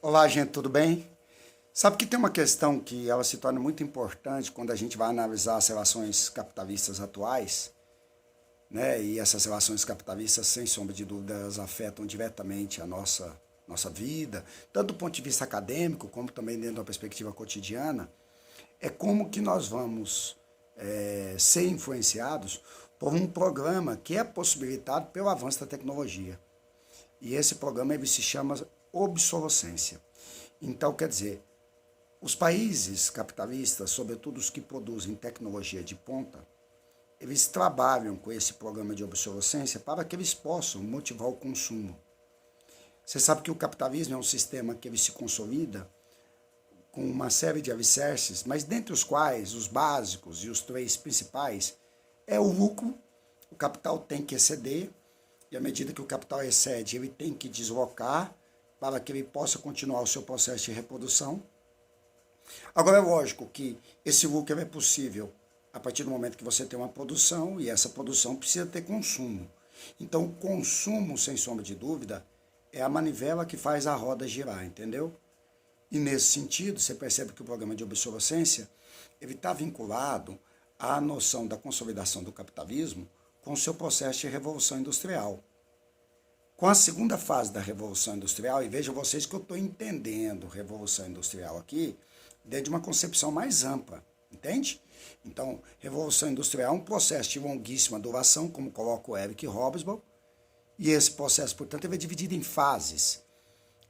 Olá, gente, tudo bem? Sabe que tem uma questão que ela se torna muito importante quando a gente vai analisar as relações capitalistas atuais, né? E essas relações capitalistas, sem sombra de dúvidas, afetam diretamente a nossa vida, tanto do ponto de vista acadêmico, como também dentro da perspectiva cotidiana, é como que nós vamos ser influenciados por um programa que é possibilitado pelo avanço da tecnologia. E esse programa ele se chama obsolescência. Então, quer dizer, os países capitalistas, sobretudo os que produzem tecnologia de ponta, eles trabalham com esse programa de obsolescência para que eles possam motivar o consumo. Você sabe que o capitalismo é um sistema que ele se consolida com uma série de alicerces, mas dentre os quais os básicos e os três principais é o lucro. O capital tem que exceder, e à medida que o capital excede, ele tem que deslocar para que ele possa continuar o seu processo de reprodução. Agora, é lógico que esse lucro é possível a partir do momento que você tem uma produção, e essa produção precisa ter consumo. Então, o consumo, sem sombra de dúvida, é a manivela que faz a roda girar, entendeu? E nesse sentido, você percebe que o programa de obsolescência ele está vinculado à noção da consolidação do capitalismo com o seu processo de revolução industrial. Com a segunda fase da Revolução Industrial, e vejam vocês que eu estou entendendo Revolução Industrial aqui dentro de uma concepção mais ampla, entende? Então, Revolução Industrial é um processo de longuíssima duração, como coloca o Eric Hobsbawm, e esse processo, portanto, ele é dividido em fases.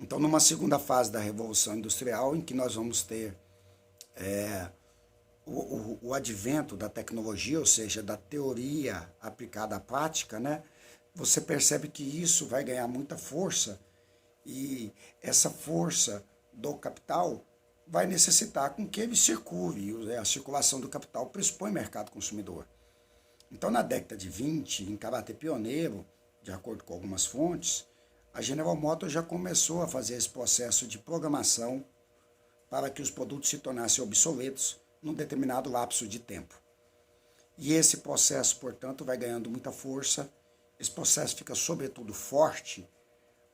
Então, numa segunda fase da Revolução Industrial, em que nós vamos ter o advento da tecnologia, ou seja, da teoria aplicada à prática, né? Você percebe que isso vai ganhar muita força e essa força do capital vai necessitar com que ele circule. A circulação do capital pressupõe mercado consumidor. Então, na década de 20, em caráter pioneiro, de acordo com algumas fontes, a General Motors já começou a fazer esse processo de programação para que os produtos se tornassem obsoletos num determinado lapso de tempo. E esse processo, portanto, vai ganhando muita força. Esse processo fica, sobretudo, forte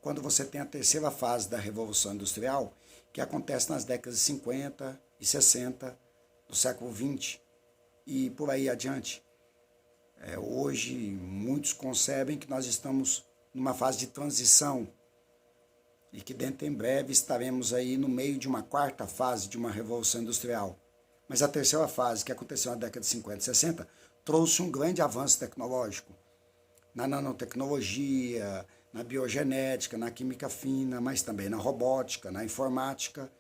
quando você tem a terceira fase da Revolução Industrial, que acontece nas décadas de 50 e 60 do século XX e por aí adiante. Hoje, muitos concebem que nós estamos numa fase de transição e que dentro em breve estaremos aí no meio de uma quarta fase de uma Revolução Industrial. Mas a terceira fase, que aconteceu na década de 50 e 60, trouxe um grande avanço tecnológico na nanotecnologia, na biogenética, na química fina, mas também na robótica, na informática.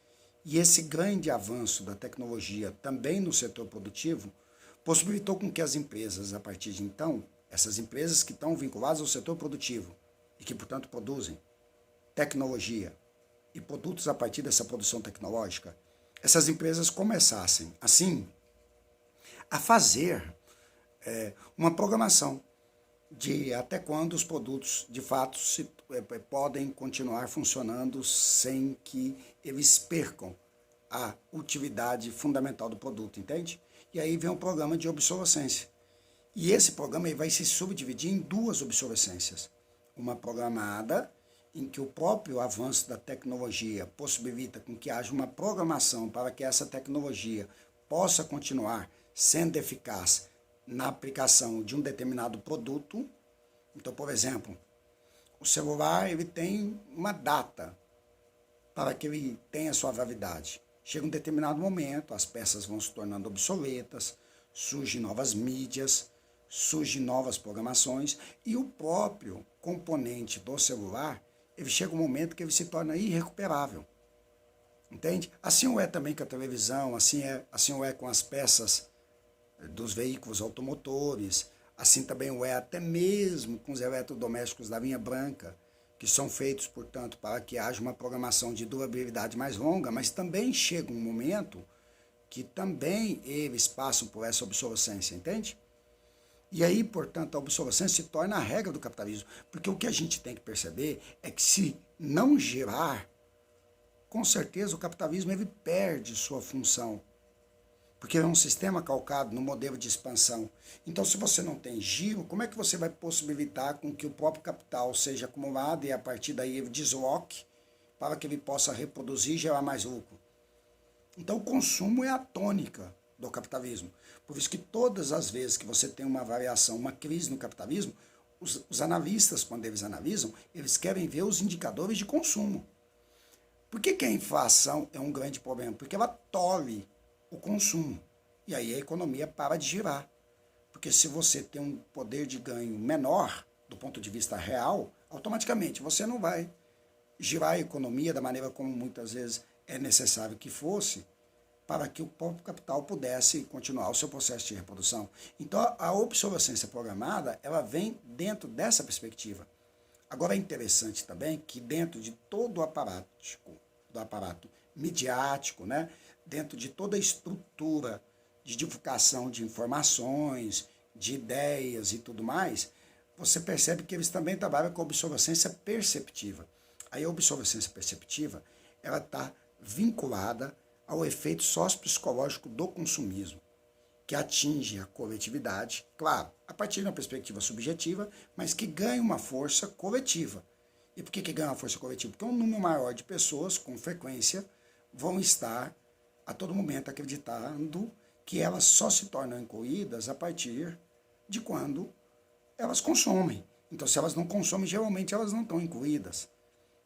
E esse grande avanço da tecnologia também no setor produtivo possibilitou com que as empresas, a partir de então, essas empresas que estão vinculadas ao setor produtivo e que, portanto, produzem tecnologia e produtos a partir dessa produção tecnológica, essas empresas começassem, assim, a fazer uma programação de até quando os produtos, de fato, podem continuar funcionando sem que eles percam a utilidade fundamental do produto, entende? E aí vem um programa de obsolescência. E esse programa vai se subdividir em duas obsolescências. Uma programada, em que o próprio avanço da tecnologia possibilita com que haja uma programação para que essa tecnologia possa continuar sendo eficaz na aplicação de um determinado produto. Então, por exemplo, o celular ele tem uma data para que ele tenha sua validade. Chega um determinado momento, as peças vão se tornando obsoletas, surgem novas mídias, surgem novas programações e o próprio componente do celular, ele chega um momento que ele se torna irrecuperável. Entende? Assim é também com a televisão, assim é com as peças dos veículos automotores, assim também é até mesmo com os eletrodomésticos da linha branca, que são feitos, portanto, para que haja uma programação de durabilidade mais longa, mas também chega um momento que também eles passam por essa obsolescência, entende? E aí, portanto, a obsolescência se torna a regra do capitalismo, porque o que a gente tem que perceber é que se não girar, com certeza o capitalismo ele perde sua função, porque é um sistema calcado no modelo de expansão. Então, se você não tem giro, como é que você vai possibilitar com que o próprio capital seja acumulado e a partir daí ele desloque para que ele possa reproduzir e gerar mais lucro. Então o consumo é a tônica do capitalismo. Por isso que todas as vezes que você tem uma variação, uma crise no capitalismo, os analistas, quando eles analisam, eles querem ver os indicadores de consumo. Por que a inflação é um grande problema? Porque ela tolhe o consumo. E aí a economia para de girar. Porque se você tem um poder de ganho menor, do ponto de vista real, automaticamente você não vai girar a economia da maneira como muitas vezes é necessário que fosse, para que o próprio capital pudesse continuar o seu processo de reprodução. Então a obsolescência programada, ela vem dentro dessa perspectiva. Agora é interessante também que dentro de todo o aparato midiático, né, dentro de toda a estrutura de divulgação de informações, de ideias e tudo mais, você percebe que eles também trabalham com a obsolescência perceptiva. Aí a obsolescência perceptiva, ela está vinculada ao efeito sociopsicológico do consumismo, que atinge a coletividade, claro, a partir de uma perspectiva subjetiva, mas que ganha uma força coletiva. E por que ganha uma força coletiva? Porque um número maior de pessoas, com frequência, vão estar a todo momento acreditando que elas só se tornam incluídas a partir de quando elas consomem. Então, se elas não consomem, geralmente elas não estão incluídas.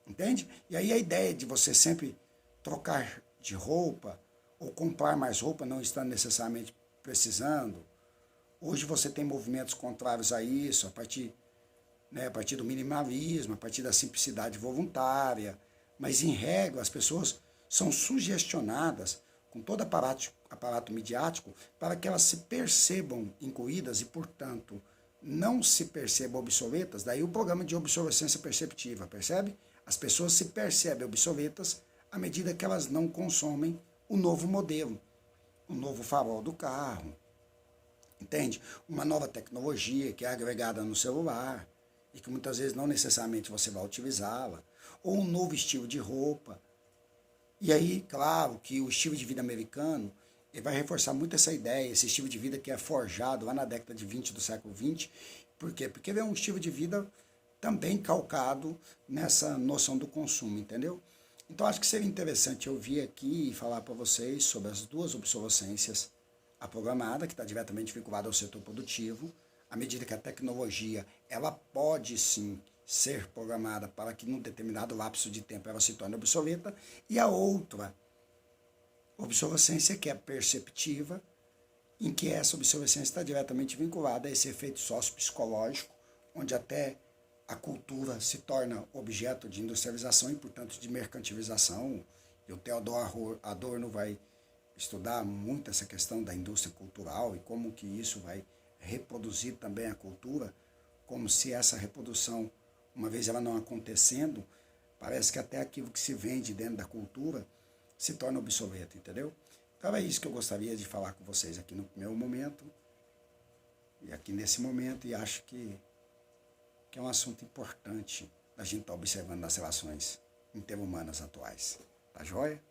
Entende? E aí a ideia de você sempre trocar de roupa ou comprar mais roupa, não estando necessariamente precisando. Hoje você tem movimentos contrários a isso, a partir do minimalismo, a partir da simplicidade voluntária. Mas, em regra, as pessoas são sugestionadas com todo aparato midiático para que elas se percebam incluídas e, portanto, não se percebam obsoletas. Daí o programa de obsolescência perceptiva, percebe? As pessoas se percebem obsoletas à medida que elas não consomem o novo modelo, o novo farol do carro, entende? Uma nova tecnologia que é agregada no celular e que muitas vezes não necessariamente você vai utilizá-la, ou um novo estilo de roupa. E aí, claro, que o estilo de vida americano ele vai reforçar muito essa ideia, esse estilo de vida que é forjado lá na década de 20 do século 20. Por quê? Porque ele é um estilo de vida também calcado nessa noção do consumo, entendeu? Então, acho que seria interessante eu vir aqui e falar para vocês sobre as duas obsolescências. A programada, que está diretamente vinculada ao setor produtivo, à medida que a tecnologia ela pode sim ser programada para que num determinado lapso de tempo ela se torne obsoleta, e a outra obsolescência que é perceptiva, em que essa obsolescência está diretamente vinculada a esse efeito sociopsicológico, onde até a cultura se torna objeto de industrialização e, portanto, de mercantilização. E o Theodor Adorno vai estudar muito essa questão da indústria cultural e como que isso vai reproduzir também a cultura, como se essa reprodução, uma vez ela não acontecendo, parece que até aquilo que se vende dentro da cultura se torna obsoleto, entendeu? Então é isso que eu gostaria de falar com vocês aqui no meu momento, e aqui nesse momento, e acho que é um assunto importante a gente estar observando nas relações interhumanas atuais. Tá joia?